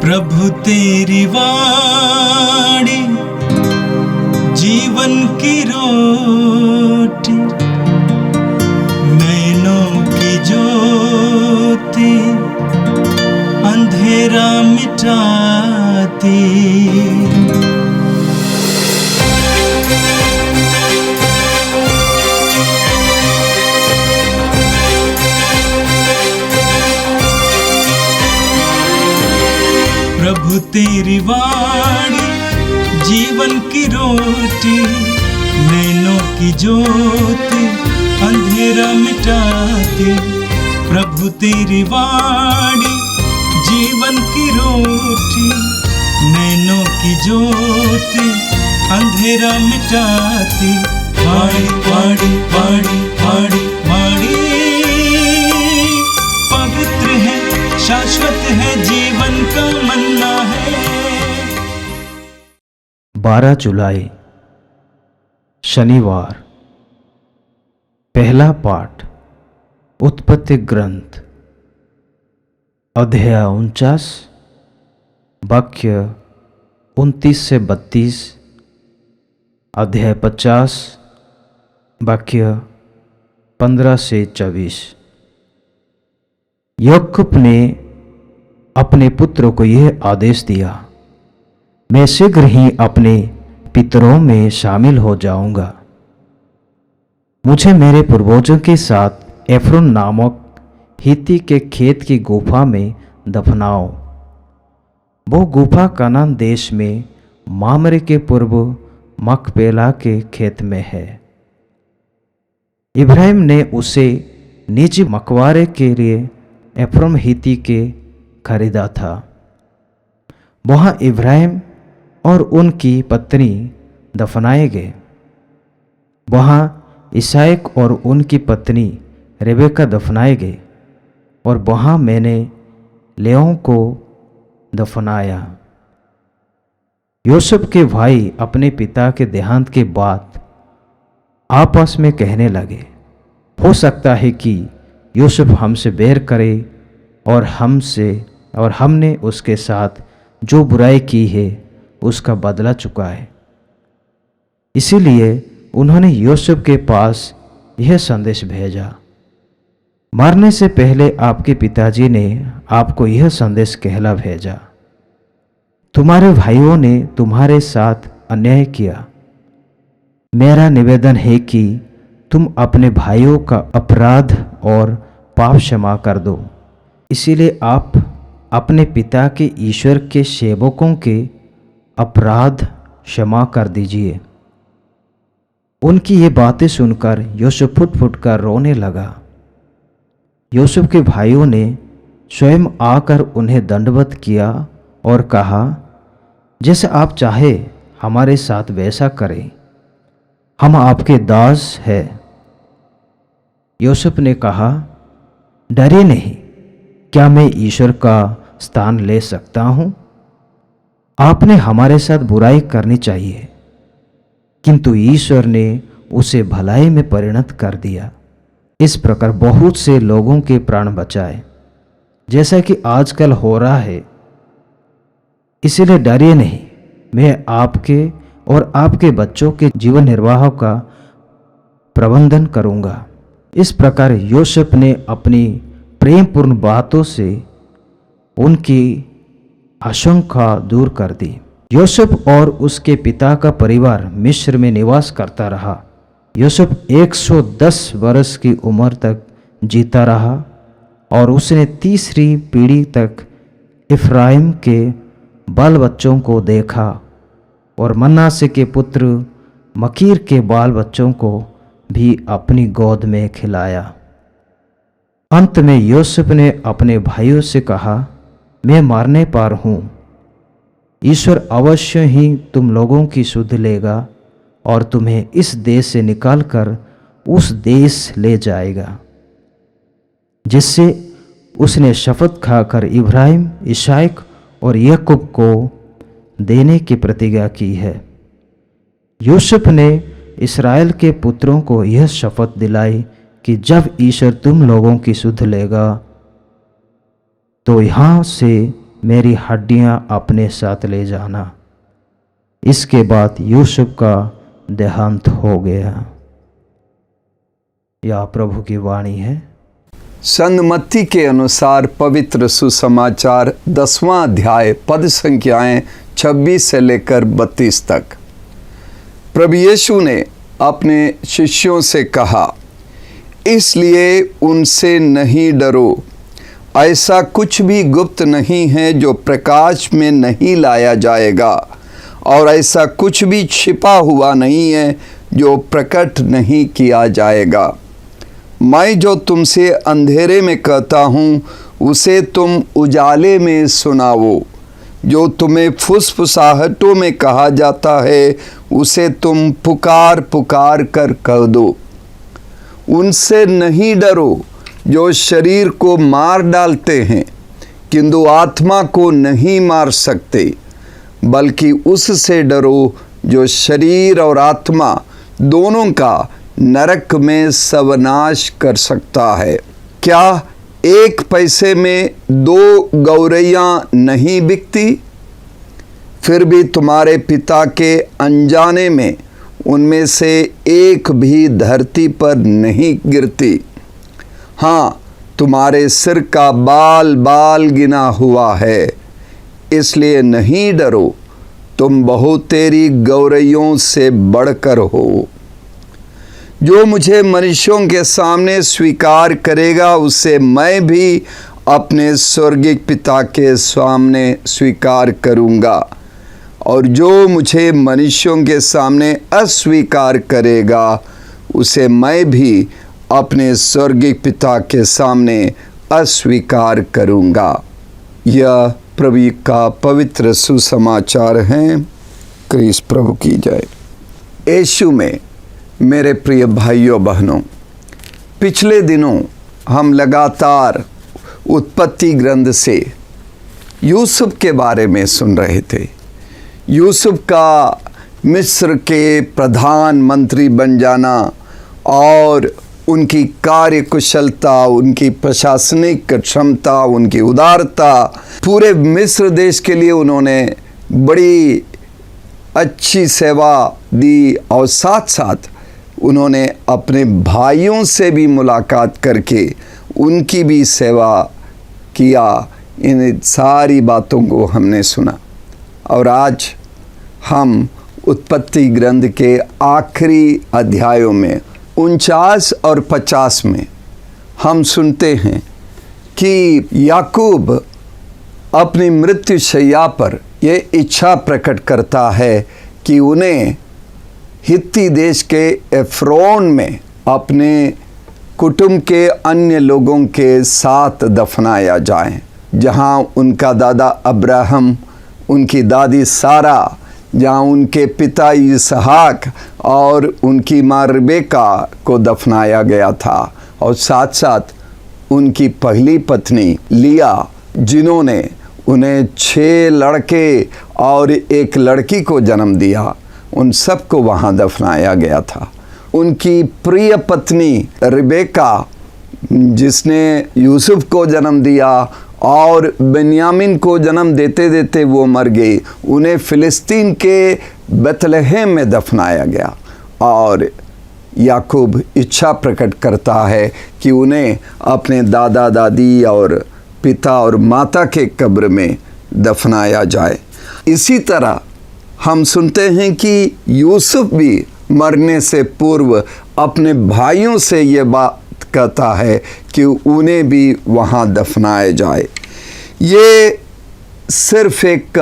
प्रभु तेरी वाणी जीवन की रोटी, नैनों की ज्योति अंधेरा मिटाती। प्रभु तेरी वाणी जीवन की रोटी, नैनों की ज्योति अंधेरा मिटाती। प्रभु तेरी वाणी जीवन की रोटी, नैनों की ज्योति अंधेरा मिटाती। वाणी वाणी वाणी वाणी वाणी पवित्र है, शाश्वत है, जीवन का मन्ना है। 12 जुलाई शनिवार। पहला पाठ उत्पत्ति ग्रंथ अध्याय 49 वाक्य 29 से 32, अध्याय 50 वाक्य 15 से 24। याकूब ने अपने पुत्र को यह आदेश दिया, मैं शीघ्र ही अपने पितरों में शामिल हो जाऊंगा। मुझे मेरे पूर्वजों के साथ एफ्रोन नामक हित्ती के खेत की गुफा में दफनाओ। वो गुफा कनान देश में मामरे के पूर्व मकपेला के खेत में है। इब्राहिम ने उसे निजी मकबरे के लिए एफ्रोन हित्ती के खरीदा था। वहाँ इब्राहिम और उनकी पत्नी दफनाए गए। वहाँ इसहाक और उनकी पत्नी रेबेका दफनाए गए, और वहाँ मैंने लेओं को दफनाया। यूसुफ के भाई अपने पिता के देहांत के बाद आपस में कहने लगे, हो सकता है कि यूसुफ हमसे बैर करे और हमने उसके साथ जो बुराई की है उसका बदला चुकाए। इसीलिए उन्होंने यूसुफ के पास यह संदेश भेजा, मरने से पहले आपके पिताजी ने आपको यह संदेश कहला भेजा, तुम्हारे भाइयों ने तुम्हारे साथ अन्याय किया। मेरा निवेदन है कि तुम अपने भाइयों का अपराध और पाप क्षमा कर दो। इसीलिए आप अपने पिता के ईश्वर के सेवकों के अपराध क्षमा कर दीजिए। उनकी ये बातें सुनकर यूसुफ फुट फुट कर रोने लगा। यूसुफ के भाइयों ने स्वयं आकर उन्हें दंडवत किया और कहा, जैसे आप चाहे हमारे साथ वैसा करें, हम आपके दास हैं। यूसुफ ने कहा, डरिए नहीं, क्या मैं ईश्वर का स्थान ले सकता हूँ? आपने हमारे साथ बुराई करनी चाहिए, किंतु ईश्वर ने उसे भलाई में परिणत कर दिया। इस प्रकार बहुत से लोगों के प्राण बचाए, जैसा कि आजकल हो रहा है। इसलिए डरिए नहीं, मैं आपके और आपके बच्चों के जीवन निर्वाह का प्रबंधन करूंगा। इस प्रकार यूसुफ ने अपनी प्रेमपूर्ण बातों से उनकी आशंका दूर कर दी। यूसुफ और उसके पिता का परिवार मिस्र में निवास करता रहा। यूसुफ 110 वर्ष की उम्र तक जीता रहा और उसने तीसरी पीढ़ी तक इफ्राइम के बाल बच्चों को देखा और मनासे के पुत्र मकीर के बाल बच्चों को भी अपनी गोद में खिलाया। अंत में यूसुफ ने अपने भाइयों से कहा, मैं मरने पर हूँ। ईश्वर अवश्य ही तुम लोगों की सुध लेगा और तुम्हें इस देश से निकालकर उस देश ले जाएगा जिससे उसने शपथ खाकर इब्राहिम, इसहाक और याकूब को देने की प्रतिज्ञा की है। यूसुफ ने इस्राएल के पुत्रों को यह शपथ दिलाई कि जब ईश्वर तुम लोगों की सुध लेगा तो यहाँ से मेरी हड्डियां अपने साथ ले जाना। इसके बाद यूसुफ का देहांत हो गया। यह प्रभु की वाणी है। संत मत्ती के अनुसार पवित्र सुसमाचार 10वां अध्याय पद संख्याएं 26 से लेकर 32 तक। प्रभु यीशु ने अपने शिष्यों से कहा, इसलिए उनसे नहीं डरो। ऐसा कुछ भी गुप्त नहीं है जो प्रकाश में नहीं लाया जाएगा, और ऐसा कुछ भी छिपा हुआ नहीं है जो प्रकट नहीं किया जाएगा। मैं जो तुमसे अंधेरे में कहता हूँ उसे तुम उजाले में सुनाओ, जो तुम्हें फुसफुसाहटों में कहा जाता है उसे तुम पुकार पुकार कर कह दो। उनसे नहीं डरो जो शरीर को मार डालते हैं, किंतु आत्मा को नहीं मार सकते, बल्कि उससे डरो जो शरीर और आत्मा दोनों का नरक में सर्वनाश कर सकता है। क्या 1 पैसे में 2 गौरैयाँ नहीं बिकती? फिर भी तुम्हारे पिता के अनजाने में उनमें से एक भी धरती पर नहीं गिरती। हाँ, तुम्हारे सिर का बाल बाल गिना हुआ है, इसलिए नहीं डरो, तुम बहुतेरी गौरैयों से बढ़कर हो। जो मुझे मनुष्यों के सामने स्वीकार करेगा उसे मैं भी अपने स्वर्गिक पिता के सामने स्वीकार करूँगा, और जो मुझे मनुष्यों के सामने अस्वीकार करेगा उसे मैं भी अपने स्वर्गिक पिता के सामने अस्वीकार करूँगा। यह प्रभु का पवित्र सुसमाचार है। क्रिस्त प्रभु की जय। यीशु में मेरे प्रिय भाइयों बहनों, पिछले दिनों हम लगातार उत्पत्ति ग्रंथ से यूसुफ के बारे में सुन रहे थे। यूसुफ का मिस्र के प्रधानमंत्री बन जाना और उनकी कार्यकुशलता, उनकी प्रशासनिक क्षमता, उनकी उदारता, पूरे मिस्र देश के लिए उन्होंने बड़ी अच्छी सेवा दी, और साथ साथ उन्होंने अपने भाइयों से भी मुलाकात करके उनकी भी सेवा किया। इन सारी बातों को हमने सुना, और आज हम उत्पत्ति ग्रंथ के आखिरी अध्यायों में 49 और 50 में हम सुनते हैं कि याकूब अपनी मृत्यु शैया पर यह इच्छा प्रकट करता है कि उन्हें हित्ती देश के एफ्रोन में अपने कुटुंब के अन्य लोगों के साथ दफनाया जाए, जहां उनका दादा अब्राहम, उनकी दादी सारा, जहाँ उनके पिता इसहाक और उनकी माँ रिबेका को दफनाया गया था, और साथ साथ उनकी पहली पत्नी लिया, जिन्होंने उन्हें 6 लड़के और 1 लड़की को जन्म दिया, उन सबको वहाँ दफनाया गया था। उनकी प्रिय पत्नी रिबेका, जिसने यूसुफ को जन्म दिया और बेन्यामीन को जन्म देते देते वो मर गई, उन्हें फिलिस्तीन के बेथलेहम में दफनाया गया। और याकूब इच्छा प्रकट करता है कि उन्हें अपने दादा दादी और पिता और माता के कब्र में दफनाया जाए। इसी तरह हम सुनते हैं कि यूसुफ भी मरने से पूर्व अपने भाइयों से ये बात कहता है कि उन्हें भी वहाँ दफनाया जाए। ये सिर्फ एक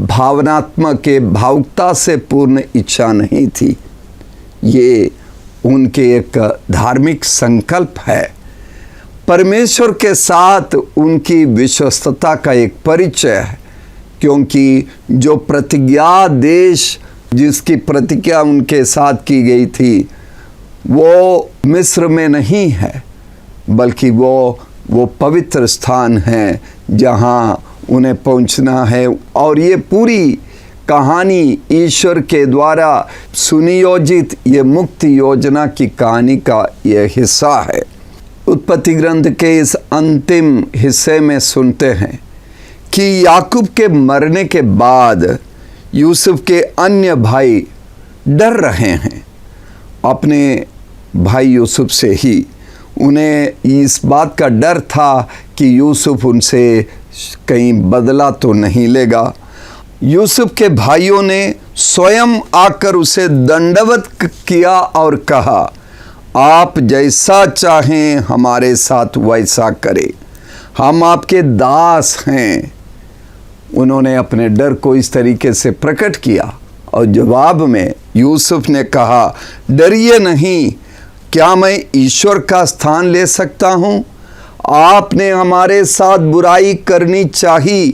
भावनात्मक भावुकता से पूर्ण इच्छा नहीं थी, ये उनके एक धार्मिक संकल्प है। परमेश्वर के साथ उनकी विश्वस्तता का एक परिचय है, क्योंकि जो प्रतिज्ञा देश जिसकी प्रतिज्ञा उनके साथ की गई थी वो मिस्र में नहीं है, बल्कि वो पवित्र स्थान है जहाँ उन्हें पहुँचना है। और ये पूरी कहानी ईश्वर के द्वारा सुनियोजित ये मुक्ति योजना की कहानी का ये हिस्सा है। उत्पत्ति ग्रंथ के इस अंतिम हिस्से में सुनते हैं कि याकूब के मरने के बाद यूसुफ के अन्य भाई डर रहे हैं अपने भाई यूसुफ से ही। उन्हें इस बात का डर था कि यूसुफ उनसे कहीं बदला तो नहीं लेगा। यूसुफ के भाइयों ने स्वयं आकर उसे दंडवत किया और कहा, आप जैसा चाहें हमारे साथ वैसा करें, हम आपके दास हैं। उन्होंने अपने डर को इस तरीके से प्रकट किया और जवाब में यूसुफ ने कहा, डरिए नहीं, क्या मैं ईश्वर का स्थान ले सकता हूँ? आपने हमारे साथ बुराई करनी चाहिए,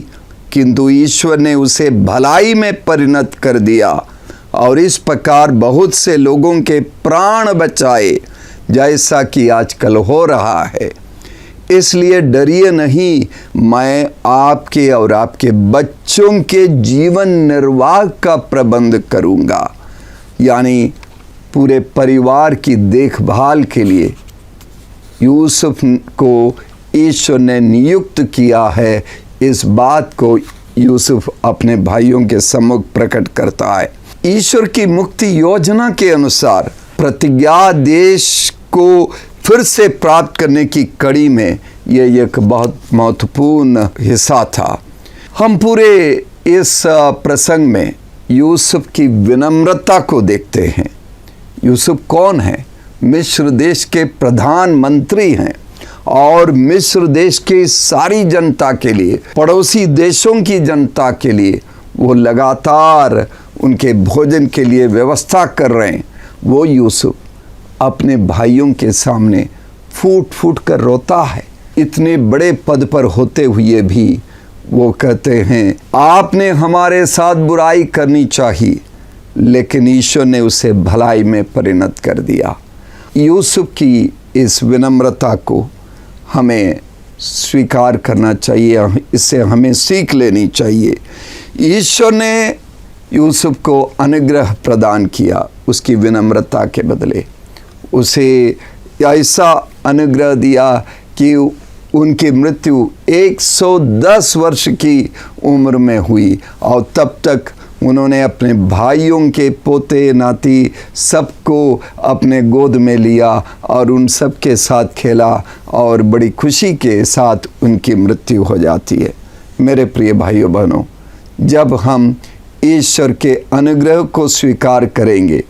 किंतु ईश्वर ने उसे भलाई में परिणत कर दिया और इस प्रकार बहुत से लोगों के प्राण बचाए, जैसा कि आजकल हो रहा है। इसलिए डरिए नहीं, मैं आपके और आपके बच्चों के जीवन निर्वाह का प्रबंध करूंगा। यानी पूरे परिवार की देखभाल के लिए यूसुफ को ईश्वर ने नियुक्त किया है। इस बात को यूसुफ अपने भाइयों के सम्मुख प्रकट करता है। ईश्वर की मुक्ति योजना के अनुसार प्रतिज्ञा देश को फिर से प्राप्त करने की कड़ी में यह एक बहुत महत्वपूर्ण हिस्सा था। हम पूरे इस प्रसंग में यूसुफ की विनम्रता को देखते हैं। यूसुफ कौन है? मिस्र देश के प्रधानमंत्री हैं और मिस्र देश की सारी जनता के लिए, पड़ोसी देशों की जनता के लिए वो लगातार उनके भोजन के लिए व्यवस्था कर रहे हैं। वो यूसुफ अपने भाइयों के सामने फूट फूट कर रोता है। इतने बड़े पद पर होते हुए भी वो कहते हैं, आपने हमारे साथ बुराई करनी चाहिए, लेकिन ईश्वर ने उसे भलाई में परिणत कर दिया। यूसुफ की इस विनम्रता को हमें स्वीकार करना चाहिए, इससे हमें सीख लेनी चाहिए। ईश्वर ने यूसुफ को अनुग्रह प्रदान किया उसकी विनम्रता के बदले। उसे ऐसा अनुग्रह दिया कि उनकी मृत्यु 110 वर्ष की उम्र में हुई और तब तक उन्होंने अपने भाइयों के पोते नाती सबको अपने गोद में लिया और उन सब के साथ खेला और बड़ी खुशी के साथ उनकी मृत्यु हो जाती है। मेरे प्रिय भाइयों बहनों, जब हम ईश्वर के अनुग्रह को स्वीकार करेंगे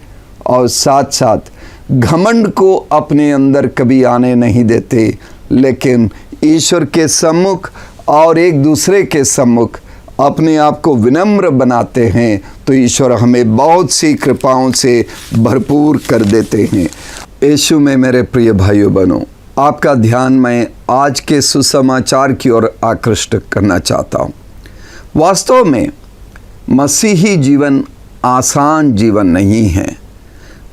और साथ साथ घमंड को अपने अंदर कभी आने नहीं देते, लेकिन ईश्वर के सम्मुख और एक दूसरे के सम्मुख अपने आप को विनम्र बनाते हैं, तो ईश्वर हमें बहुत सी कृपाओं से भरपूर कर देते हैं। यीशु में मेरे प्रिय भाइयों बहनों, आपका ध्यान मैं आज के सुसमाचार की ओर आकृष्ट करना चाहता हूँ। वास्तव में मसीही जीवन आसान जीवन नहीं है।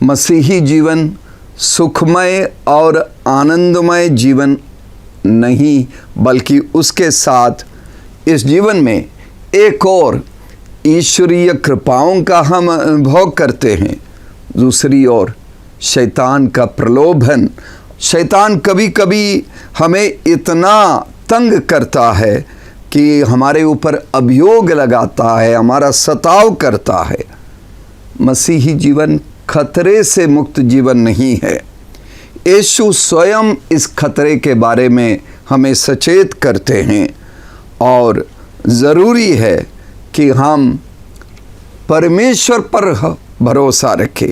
मसीही जीवन सुखमय और आनंदमय जीवन नहीं, बल्कि उसके साथ इस जीवन में एक और ईश्वरीय कृपाओं का हम अनुभव करते हैं। दूसरी ओर शैतान का प्रलोभन। शैतान कभी कभी हमें इतना तंग करता है कि हमारे ऊपर अभियोग लगाता है, हमारा सताव करता है। मसीही जीवन खतरे से मुक्त जीवन नहीं है। यीशु स्वयं इस खतरे के बारे में हमें सचेत करते हैं और ज़रूरी है कि हम परमेश्वर पर भरोसा रखें,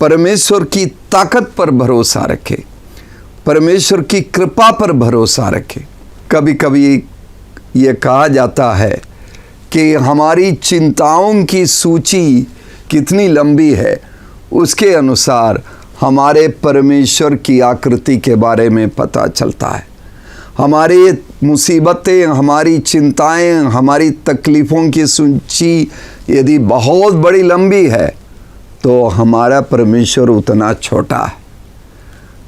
परमेश्वर की ताकत पर भरोसा रखें, परमेश्वर की कृपा पर भरोसा रखें। कभी कभी ये कहा जाता है कि हमारी चिंताओं की सूची कितनी लंबी है, उसके अनुसार हमारे परमेश्वर की आकृति के बारे में पता चलता है। हमारी मुसीबतें, हमारी चिंताएं, हमारी तकलीफ़ों की सूची यदि बहुत बड़ी लंबी है तो हमारा परमेश्वर उतना छोटा है,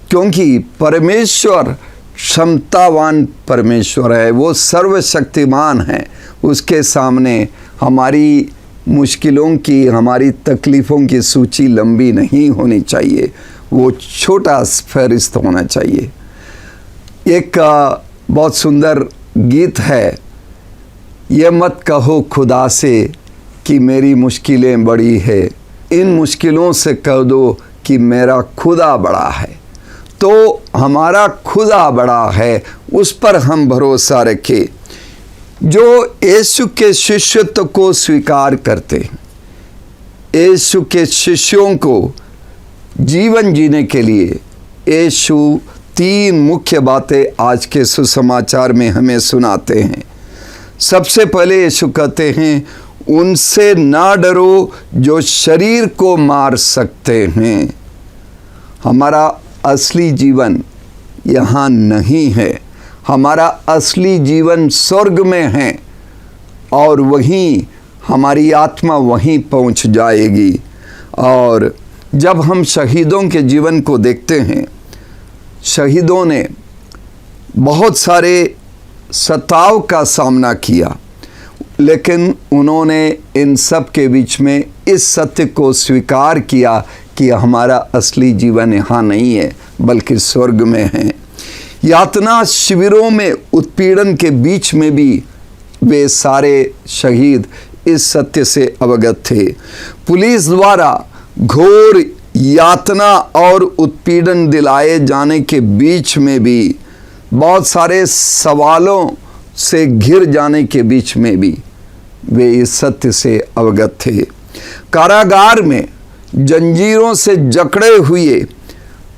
क्योंकि परमेश्वर क्षमतावान परमेश्वर है, वो सर्वशक्तिमान है। उसके सामने हमारी मुश्किलों की, हमारी तकलीफ़ों की सूची लंबी नहीं होनी चाहिए, वो छोटा फहरिस्त होना चाहिए। एक बहुत सुंदर गीत है ये मत कहो खुदा से कि मेरी मुश्किलें बड़ी है, इन मुश्किलों से कह दो कि मेरा खुदा बड़ा है। तो हमारा खुदा बड़ा है, उस पर हम भरोसा रखें। जो यीशु के शिष्यत्व को स्वीकार करते हैं, यीशु के शिष्यों को जीवन जीने के लिए यीशु 3 मुख्य बातें आज के सुसमाचार में हमें सुनाते हैं। सबसे पहले यीशु कहते हैं, उनसे ना डरो जो शरीर को मार सकते हैं। हमारा असली जीवन यहाँ नहीं है, हमारा असली जीवन स्वर्ग में है और वहीं हमारी आत्मा वहीं पहुँच जाएगी। और जब हम शहीदों के जीवन को देखते हैं, शहीदों ने बहुत सारे सताव का सामना किया, लेकिन उन्होंने इन सब के बीच में इस सत्य को स्वीकार किया कि हमारा असली जीवन यहाँ नहीं है बल्कि स्वर्ग में है। यातना शिविरों में उत्पीड़न के बीच में भी वे सारे शहीद इस सत्य से अवगत थे। पुलिस द्वारा घोर यातना और उत्पीड़न दिलाए जाने के बीच में भी, बहुत सारे सवालों से घिर जाने के बीच में भी वे इस सत्य से अवगत थे। कारागार में जंजीरों से जकड़े हुए,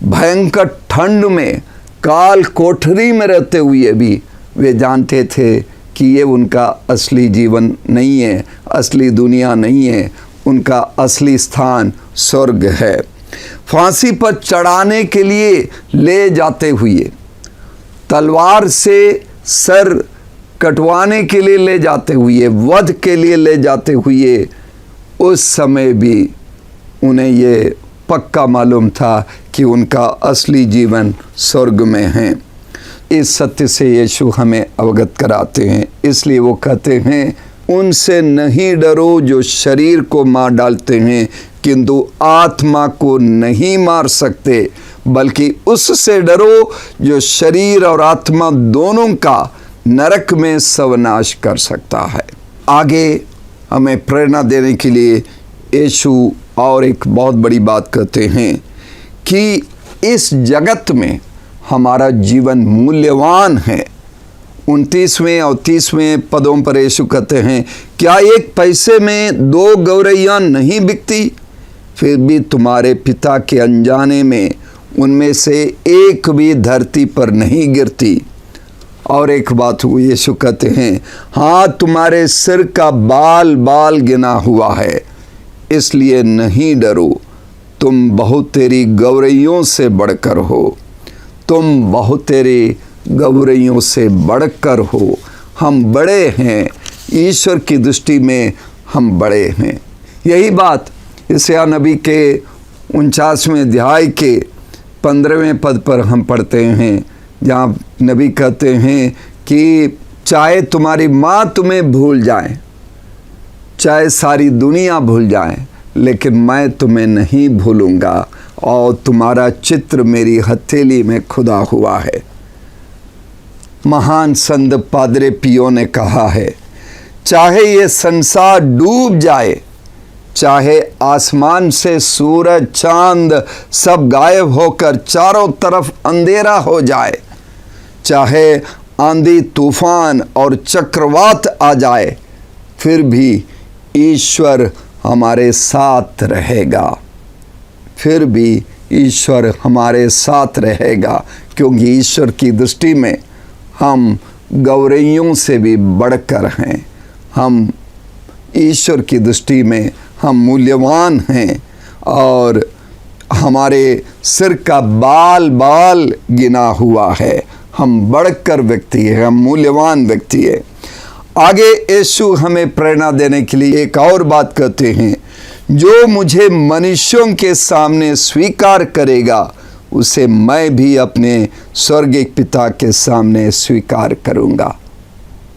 भयंकर ठंड में काल कोठरी में रहते हुए भी वे जानते थे कि ये उनका असली जीवन नहीं है, असली दुनिया नहीं है, उनका असली स्थान स्वर्ग है। फांसी पर चढ़ाने के लिए ले जाते हुए, तलवार से सर कटवाने के लिए ले जाते हुए, वध के लिए ले जाते हुए, उस समय भी उन्हें ये पक्का मालूम था कि उनका असली जीवन स्वर्ग में है। इस सत्य से यीशु हमें अवगत कराते हैं। इसलिए वो कहते हैं, उनसे नहीं डरो जो शरीर को मार डालते हैं किंतु आत्मा को नहीं मार सकते, बल्कि उससे डरो जो शरीर और आत्मा दोनों का नरक में सर्वनाश कर सकता है। आगे हमें प्रेरणा देने के लिए यीशु और एक बहुत बड़ी बात कहते हैं कि इस जगत में हमारा जीवन मूल्यवान है। 29वें और 30वें पदों पर यीशु कहते हैं, क्या एक पैसे में 2 गौरैया नहीं बिकती? फिर भी तुम्हारे पिता के अनजाने में उनमें से एक भी धरती पर नहीं गिरती। और एक बात हुई, यीशु कहते हैं, हाँ तुम्हारे सिर का बाल बाल गिना हुआ है, इसलिए नहीं डरो, तुम बहुतेरी गौरैयों से बढ़कर हो। तुम बहुतेरी गौरैयों से बढ़कर हो। हम बड़े हैं, ईश्वर की दृष्टि में हम बड़े हैं। यही बात यशायाह नबी के 49वें अध्याय के 15वें पद पर हम पढ़ते हैं, जहाँ नबी कहते हैं कि चाहे तुम्हारी माँ तुम्हें भूल जाए, चाहे सारी दुनिया भूल जाए, लेकिन मैं तुम्हें नहीं भूलूंगा और तुम्हारा चित्र मेरी हथेली में खुदा हुआ है। महान संत पादरे पियो ने कहा है, चाहे ये संसार डूब जाए, चाहे आसमान से सूरज चांद सब गायब होकर चारों तरफ अंधेरा हो जाए, चाहे आंधी तूफान और चक्रवात आ जाए, फिर भी ईश्वर हमारे साथ रहेगा। फिर भी ईश्वर हमारे साथ रहेगा, क्योंकि ईश्वर की दृष्टि में हम गौरैयों से भी बढ़कर हैं। हम ईश्वर की दृष्टि में हम मूल्यवान हैं और हमारे सिर का बाल बाल गिना हुआ है। हम बढ़कर व्यक्ति हैं, हम मूल्यवान व्यक्ति हैं। आगे यीशु हमें प्रेरणा देने के लिए एक और बात कहते हैं, जो मुझे मनुष्यों के सामने स्वीकार करेगा उसे मैं भी अपने स्वर्गीय पिता के सामने स्वीकार करूंगा।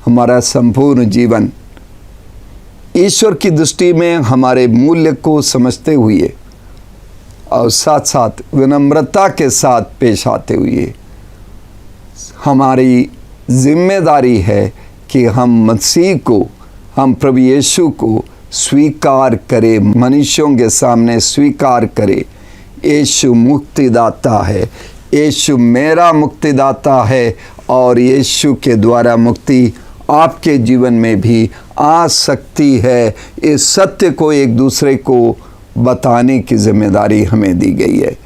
हमारा संपूर्ण जीवन ईश्वर की दृष्टि में हमारे मूल्य को समझते हुए और साथ साथ विनम्रता के साथ पेश आते हुए हमारी जिम्मेदारी है कि हम मसीह को, हम प्रभु यीशु को स्वीकार करें, मनुष्यों के सामने स्वीकार करें। यीशु मुक्तिदाता है, यीशु मेरा मुक्तिदाता है, और यीशु के द्वारा मुक्ति आपके जीवन में भी आ सकती है। इस सत्य को एक दूसरे को बताने की जिम्मेदारी हमें दी गई है।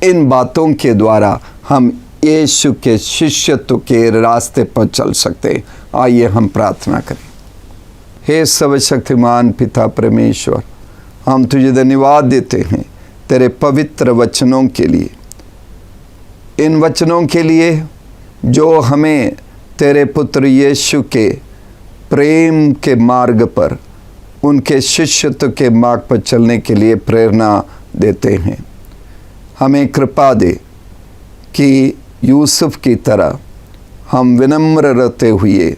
इन बातों के द्वारा हम यीशु के शिष्यत्व के रास्ते पर चल सकते। आइए हम प्रार्थना करें। हे सर्वशक्तिमान पिता परमेश्वर, हम तुझे धन्यवाद देते हैं तेरे पवित्र वचनों के लिए, इन वचनों के लिए जो हमें तेरे पुत्र यीशु के प्रेम के मार्ग पर, उनके शिष्यत्व के मार्ग पर चलने के लिए प्रेरणा देते हैं। हमें कृपा दे कि यूसुफ की तरह हम विनम्र रहते हुए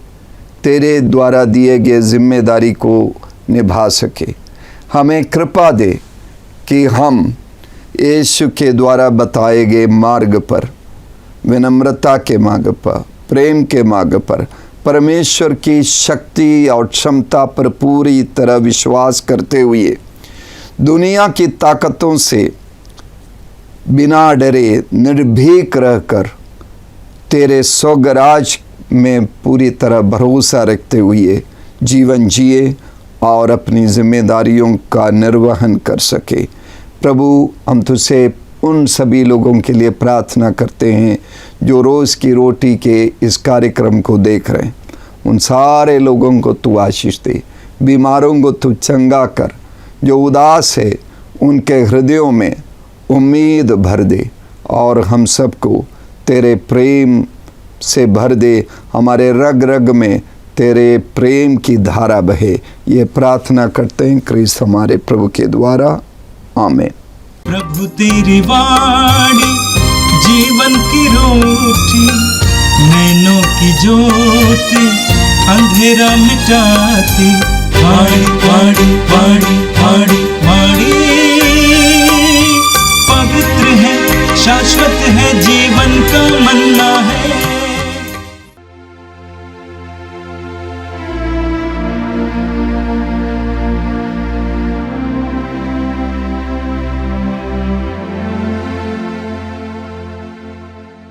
तेरे द्वारा दिए गए जिम्मेदारी को निभा सके। हमें कृपा दे कि हम यीशु के द्वारा बताए गए मार्ग पर, विनम्रता के मार्ग पर, प्रेम के मार्ग पर, परमेश्वर की शक्ति और क्षमता पर पूरी तरह विश्वास करते हुए दुनिया की ताकतों से बिना डरे निर्भीक रहकर तेरे स्वर्गराज में पूरी तरह भरोसा रखते हुए जीवन जिए और अपनी जिम्मेदारियों का निर्वहन कर सके। प्रभु, हम तुझसे उन सभी लोगों के लिए प्रार्थना करते हैं जो रोज़ की रोटी के इस कार्यक्रम को देख रहे हैं। उन सारे लोगों को तू आशीष दे, बीमारों को तू चंगा कर, जो उदास है उनके हृदयों में उम्मीद भर दे, और हम सबको तेरे प्रेम से भर दे। हमारे रग रग में तेरे प्रेम की धारा बहे। ये प्रार्थना करते हैं क्रिस्त हमारे प्रभु के द्वारा, आमीन। प्रभु तेरी वाणी जीवन की रोटी, नैनों की ज्योति अंधेरा मिटाती। वाणी वाणी वाणी वाणी